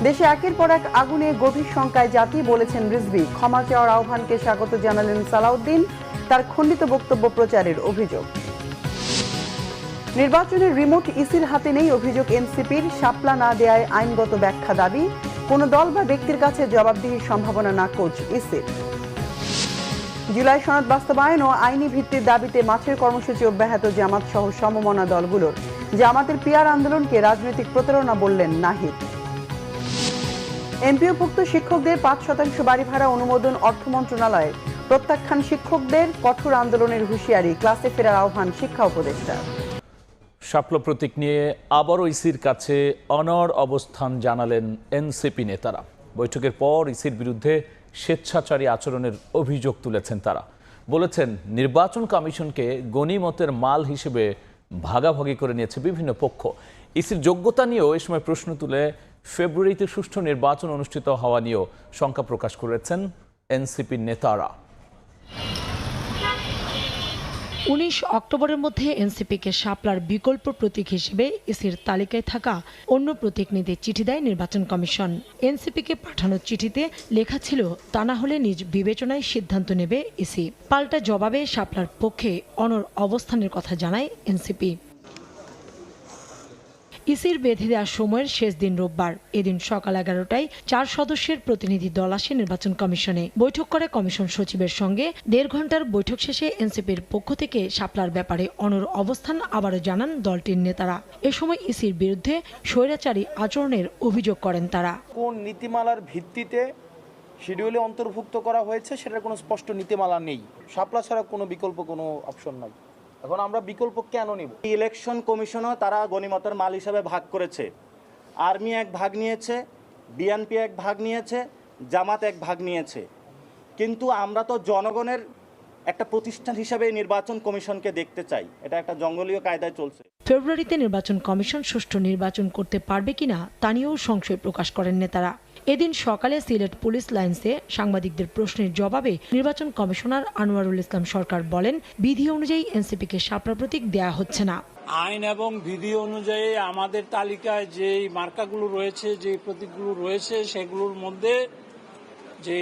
দেশে একের পর এক আগুনে গভীর শঙ্কায় জাতি, বলেছেন রিজভী। ক্ষমা চাওয়ার আহ্বানকে স্বাগত জানালেন সালাউদ্দিন। তার খণ্ডিত বক্তব্য প্রচারের অভিযোগ। নির্বাচনের রিমোট ইসির হাতে নেই, অভিযোগ এনসিপির। শাপলা না দেয়ায় আইনগত ব্যাখ্যা দাবি। কোনো দল বা ব্যক্তির কাছে জবাবদিহির সম্ভাবনা নাকচ ইসির। জুলাই সনদ বাস্তবায়ন ও আইনি ভিত্তির দাবিতে মাঠের কর্মসূচি অব্যাহত জামাত সহ সমমনা দলগুলোর। জামাতের পিয়ার আন্দোলনকে রাজনৈতিক প্রতারণা বললেন নাহিদ। এমপিওভুক্ত শিক্ষকদের ৫% বাড়ি ভাড়া অনুমোদন অর্থ মন্ত্রণালয়ের। প্রত্যাখ্যান শিক্ষকদের, কঠোর আন্দোলনের হুঁশিয়ারি, ক্লাসে ফেরার আহ্বান শিক্ষা উপদেষ্টা। শাপলা প্রতীক নিয়ে আবারও ইসির কাছে অনড় অবস্থান জানালেন এনসিপি নেতারা। বৈঠকের পর ইসির বিরুদ্ধে স্বেচ্ছাচারী আচরণের অভিযোগ তুলেছেন তারা। বলেছেন নির্বাচন কমিশনকে গনিমতের মাল হিসেবে ভাগাভাগি করে নিয়েছে বিভিন্ন পক্ষ। ইসির যোগ্যতা নিয়েও এ সময় প্রশ্ন তুলে ফেব্রুয়ারিতে সুষ্ঠু নির্বাচন অনুষ্ঠিত হওয়া নিয়েও শঙ্কা প্রকাশ করেছেন এনসিপির নেতারা। ১৯ অক্টোবরের মধ্যে এনসিপিকে শাপলার বিকল্প প্রতীক হিসেবে ইসির তালিকায় থাকা অন্য প্রতীক নিতে চিঠি দেয় নির্বাচন কমিশন। এনসিপিকে পাঠানো চিঠিতে লেখা ছিল, তা না হলে নিজ বিবেচনায় সিদ্ধান্ত নেবে ইসি। পাল্টা জবাবে শাপলার পক্ষে অনড় অবস্থানের কথা জানায় এনসিপি। ইসির বেঁধে দেওয়ার সময়ের শেষ দিন রোববার। এদিন সকাল 11টায় 4 সদস্যের প্রতিনিধি দল আসে নির্বাচন কমিশনে। বৈঠক করে কমিশন সচিবের সঙ্গে 1.5 ঘন্টার বৈঠক শেষে এনসিপির পক্ষ থেকে শাপলার ব্যাপারে অনড় অবস্থান আবারও জানান দলটির নেতারা। এ সময় ইসির বিরুদ্ধে স্বৈরাচারী আচরণের অভিযোগ করেন তারা। কোন নীতিমালার ভিত্তিতে শিডিউলে অন্তর্ভুক্ত করা হয়েছে সেটার কোনো স্পষ্ট নীতিমালা নেই। শাপলা ছাড়া কোনো বিকল্প কোনো অপশন নাই। এখন আমরা বিকল্প কেন নিব? ইলেকশন কমিশনও তারা গনিমতের মাল হিসাবে ভাগ করেছে। আর্মি এক ভাগ নিয়েছে, বিএনপি এক ভাগ নিয়েছে, জামাত এক ভাগ নিয়েছে। কিন্তু আমরা তো জনগণের একটা প্রতিষ্ঠান হিসাবে নির্বাচন কমিশনকে দেখতে চাই। এটা একটা জঙ্গলীয় কায়দায় চলছে। ফেব্রুয়ারিতে নির্বাচন কমিশন সুষ্ঠু নির্বাচন করতে পারবে কিনা তা নিয়েও সংশয় প্রকাশ করেন নেতারা। এদিন সকালে সিলেট পুলিশ লাইন্সে সাংবাদিকদের প্রশ্নের জবাবে নির্বাচন কমিশনার আনোয়ারুল ইসলাম সরকার বলেন, বিধি অনুযায়ী এনসিপিকে শাপলা প্রতীক দেয়া হচ্ছে না। আইন এবং বিধি অনুযায়ী আমাদের তালিকায় যে মার্কাগুলো রয়েছে, যে প্রতীকগুলো রয়েছে, সেগুলোর মধ্যে যে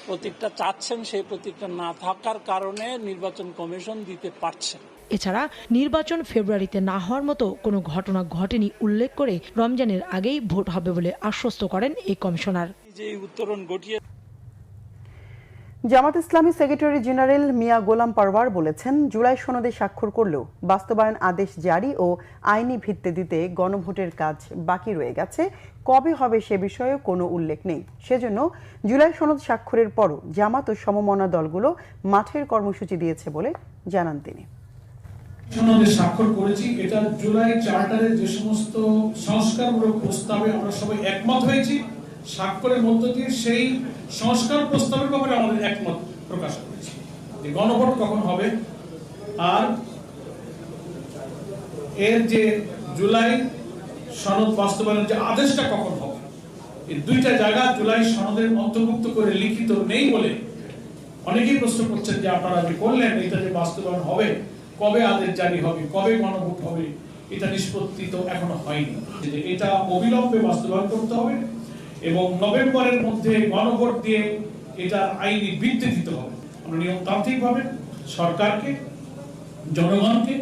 প্রতীকটা চাচ্ছেন সেই প্রতীকটা না থাকার কারণে নির্বাচন কমিশন দিতে পারছে। এছাড়া নির্বাচন ফেব্রুয়ারিতে না হওয়ার মতো কোনো ঘটনা ঘটেনি উল্লেখ করে রমজানের আগেই ভোট হবে বলে আশ্বস্ত করেন এই কমিশনার। যে উত্তরণ ঘটিয়ে জামাত ইসলামী সেক্রেটারি জেনারেল মিয়া গোলাম পারওয়ার বলেছেন, জুলাই সনদে স্বাক্ষর করলেও বাস্তবায়ন আদেশ জারি ও আইনি ভিত্তি দিতে গণভোটের কাজ বাকি রয়ে গেছে। কবে হবে সে বিষয়ে কোনো উল্লেখ নেই। সেজন্য জুলাই সনদ স্বাক্ষরের পরও জামাত ও সমমনা দলগুলো মাঠের কর্মসূচি দিয়েছে বলে জানান তিনি। সনদে স্বাক্ষর করেছি, এটা জুলাই চার্টারের যে সমস্ত সংস্কারমূলক প্রস্তাবে আমরা সবাই একমত হয়েছি। স্বাক্ষরের মধ্য দিয়ে সেই সংস্কার প্রস্তাবের ব্যাপারে আমাদের একমত প্রকাশ করেছি যে গণভোট কখন হবে আর এর যে জুলাই সনদ বাস্তবায়নের যে আদেশটা কখন হবে। এই দুইটা জায়গা জুলাই সনদের অন্তর্ভুক্ত করে লিখিত নেই বলে অনেকেই প্রশ্ন করছেন যে আপনারা যে করলেন এটা যে বাস্তবায়ন হবে, কবে আদেশ জারি হবে, কবে গণভোট হবে, এটা নিষ্পত্তি তো এখনো হয়নি। এটা অবিলম্বে বাস্তবায়ন করতে হবে এবং নভেম্বরের মধ্যে গণভোট দিয়ে এটা আইনি ভিত্তি দিতে হবে। আমরা নিয়মতান্ত্রিকভাবে সরকারকে, জনগণকে,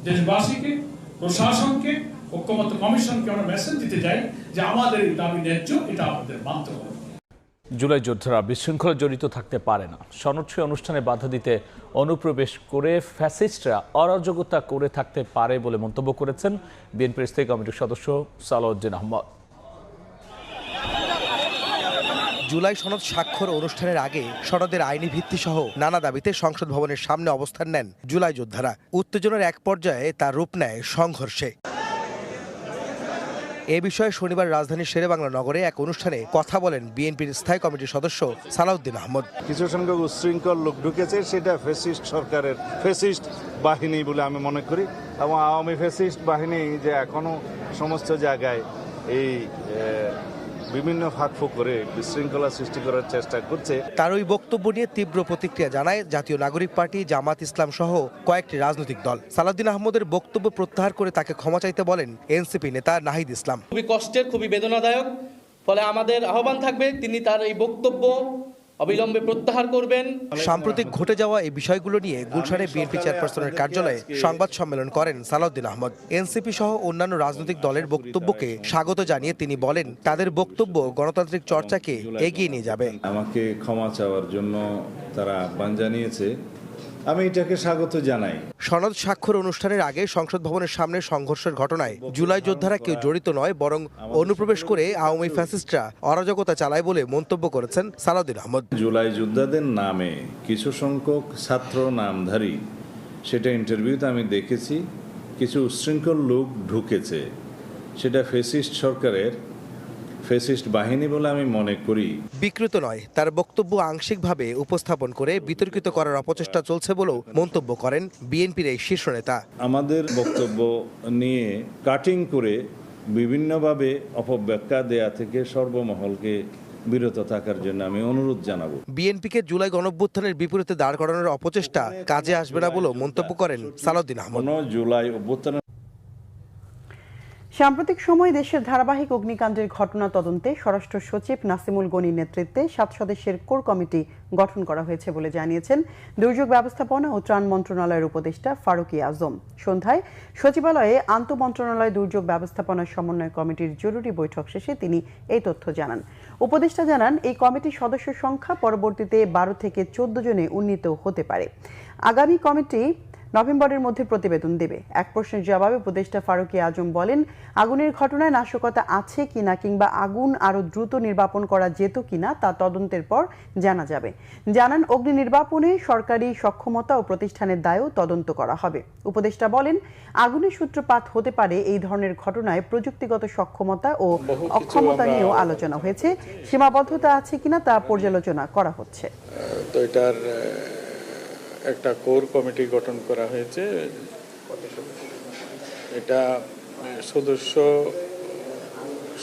দেশবাসীকে, প্রশাসনকে, ঐক্যমত্য কমিশনকে আমরা মেসেজ দিতে চাই যে আমাদের এই দাবি ন্যায্য, এটা আমাদের মানতে হবে। জুলাই যোদ্ধারা বিশৃঙ্খলা জড়িত থাকতে পারে না। সনদসই অনুষ্ঠানে বাধা দিতে অনুপ্রবেশ করে ফ্যাসিস্টরা অরাজকতা করে থাকতে পারে বলে মন্তব্য করেছেন বিএনপির স্থায়ী কমিটির সদস্য সালাউদ্দিন আহমদ। জুলাই সনদ স্বাক্ষর অনুষ্ঠানের আগে সনদের আইনি ভিত্তি সহ নানা দাবিতে সংসদ ভবনের সামনে অবস্থান নেন জুলাই যোদ্ধারা। উত্তেজনার এক পর্যায়ে তার রূপ নেয় সংঘর্ষে। এ বিষয়ে শনিবার রাজধানীর শেরেবাংলা নগরে এক অনুষ্ঠানে কথা বলেন বিএনপির স্থায়ী কমিটির সদস্য সালাউদ্দিন আহমদ। কিছু সংখ্যক উচ্ছৃঙ্খল লোক ঢুকেছে, সেটা ফ্যাসিস্ট সরকারের ফ্যাসিস্ট বাহিনী বলে আমি মনে করি। এবং আওয়ামী ফ্যাসিস্ট বাহিনী যে এখনো সমস্ত জায়গায় এই বিভিন্ন ফাঁকফোঁক করে বিশৃঙ্খলা সৃষ্টি করার চেষ্টা করছে। তার ওই বক্তব্য নিয়ে তীব্র প্রতিক্রিয়া জানায় জাতীয় নাগরিক পার্টি, জামাত ইসলাম সহ কয়েকটি রাজনৈতিক দল। সালাউদ্দিন আহমদের বক্তব্য প্রত্যাহার করে তাকে ক্ষমা চাইতে বলেন এনসিপি নেতা নাহিদ ইসলাম। খুবই কষ্টের, খুবই বেদনাদায়ক ফলে আমাদের আহ্বান থাকবে তিনি তার এই বক্তব্য অবিলম্বে প্রত্যাহার করবেন। সাম্প্রতিক ঘটে যাওয়া এই বিষয়গুলো নিয়ে গুলশানে বিএনপি চেয়ারপারসনের কার্যালয়ে সংবাদ সম্মেলন করেন সালাউদ্দিন আহমদ। এনসিপি সহ অন্যান্য রাজনৈতিক দলের বক্তব্যকে স্বাগত জানিয়ে তিনি বলেন, তাদের বক্তব্য গণতান্ত্রিক চর্চাকে এগিয়ে নিয়ে যাবে। আমাকে ক্ষমা চাওয়ার জন্য তারা আহ্বান জানিয়েছে, আমি এটাকে স্বাগত জানাই। সনদ স্বাক্ষর অনুষ্ঠানের আগে সংসদ ভবনের সামনে সংঘর্ষের ঘটনায় জুলাই যোদ্ধারা কেউ জড়িত নয়, বরং অনুপ্রবেশ করে আওয়ামী ফ্যাসিস্টরা অরাজকতা চালায় বলে মন্তব্য করেছেন সালাউদ্দিন আহমদ। জুলাই যোদ্ধাদের নামে কিছু সংখ্যক ছাত্র নামধারী, সেটা ইন্টারভিউতে আমি দেখেছি, কিছু উচ্ছৃঙ্খল লোক ঢুকেছে, সেটা ফ্যাসিস্ট সরকারের ফ্যাসিস্ট বাহিনী বলে আমি মনে করি। বিকৃত নয়, তার বক্তব্য আংশিকভাবে উপস্থাপন করে বিতর্কিত করার অপচেষ্টা চলছে বলেও মন্তব্য করেন বিএনপির এই শীর্ষ নেতা। আমাদের বক্তব্য নিয়ে কাটিং করে বিভিন্নভাবে অপব্যাখ্যা দেয়া থেকে সর্বমহলকে বিরত থাকার জন্য আমি অনুরোধ জানাবো। বিএনপিকে জুলাই গণঅভ্যুত্থানের বিপরীতে দাঁড় করানোর অপচেষ্টা কাজে আসবে না বলেও মন্তব্য করেন সালাউদ্দিন আহমদ। জুলাই অভ্যুত্থানের সাম্প্রতিক সময়ে দেশের ধারাবাহিক অগ্নিকাণ্ডের ঘটনা তদন্তে স্বরাষ্ট্র সচিব নাসিমুল গনির নেতৃত্বে 7 সদস্যের কোর কমিটি গঠন করা হয়েছে বলে জানিয়েছেন দুর্যোগ ব্যবস্থাপনা ও ত্রাণ মন্ত্রণালয়ের উপদেষ্টা ফারুকী আজম। সন্ধ্যায় সচিবালয়ে আন্তঃমন্ত্রণালয় দুর্যোগ ব্যবস্থাপনা সমন্বয় কমিটির জরুরি বৈঠক শেষে তিনি এই তথ্য জানান। উপদেষ্টা জানান, এই কমিটির সদস্য সংখ্যা পরবর্তীতে 12 থেকে 14 জনে উন্নীত হতে পারে। আগামী কমিটি নভেম্বরের মধ্যে প্রতিবেদন দেবে। এক প্রশ্নের জবাবে উপদেষ্টা ফারুকী আজম বলেন, আগুনের ঘটনায় নাশকতা আছে কিনা কিংবা আগুন আরও দ্রুত নির্বাপন করা যেত কিনা তা তদন্তের পর জানা যাবে। জানান, অগ্নি নির্বাপনে সরকারি সক্ষমতা ও প্রতিষ্ঠানের দায়ও তদন্ত করা হবে। উপদেষ্টা বলেন, আগুনের সূত্রপাত হতে পারে এই ধরনের ঘটনায় প্রযুক্তিগত সক্ষমতা ও অক্ষমতা নিয়েও আলোচনা হয়েছে। সীমাবদ্ধতা আছে কিনা তা পর্যালোচনা করা হচ্ছে। তো এটার একটা কোর কমিটি গঠন করা হয়েছে। এটা সদস্য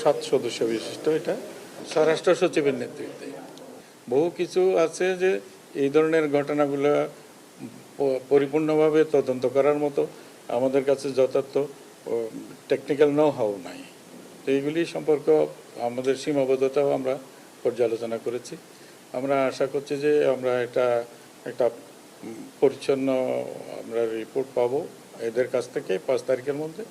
7 সদস্য বিশিষ্ট, এটা স্বরাষ্ট্র সচিবের নেতৃত্বে। বহু কিছু আছে যে এই ধরনের ঘটনাগুলো পরিপূর্ণভাবে তদন্ত করার মতো আমাদের কাছে যথার্থ টেকনিক্যাল নো হাউ নাই। তো এইগুলি সম্পর্কে আমাদের সীমাবদ্ধতাও আমরা পর্যালোচনা করেছি। আমরা আশা করছি যে আমরা একটা পরিচ্ছন্ন আমরা রিপোর্ট পাবো এদের কাছ থেকে 5 তারিখের মধ্যে।